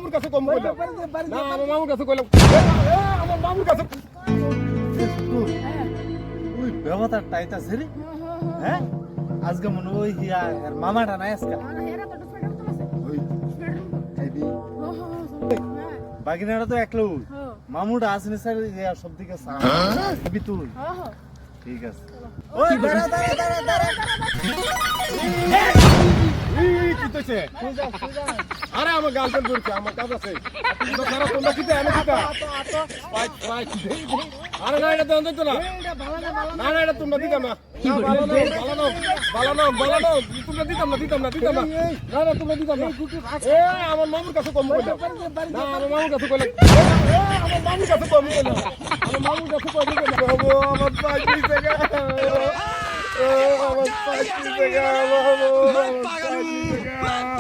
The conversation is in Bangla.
মামুর কাছে কম কইলাম না আমার মামুর কাছে কইলাম আমার মামুর কাছে ওই ব্যবহার টাইতাছে রে হ্যাঁ আজকে মনে ওই হিয়া এর মামাটা নাই আজকে ওই খাইবি বাগিনাটা তো একলো মামুটা আসেনি স্যার ইয়া সব দিকে খাবি তুই ঠিক আছে ওই দাঁড়া দাঁড়া দাঁড়া দাঁড়া এই কি হইছে আরে আমার গার্লফ্রেন্ড করছে আমার কাজ আছে তোমরা কি আমি কি আরে না এটা দেন তো না না না এটা তোমরা দিতাম না ভালো নাও তোমরা দিতাম না না না তোমরা দিতাম না আমার মামুর কাছে কম কইলাম না আমার মামুর কাছে কইলাম আমার মামুর কাছে কম কইলাম আমার মামুর কাছে কম কইলাম বাবু আমার পাঁচ টাকা আমার 5 টাকা বাবু আমার 5 টাকা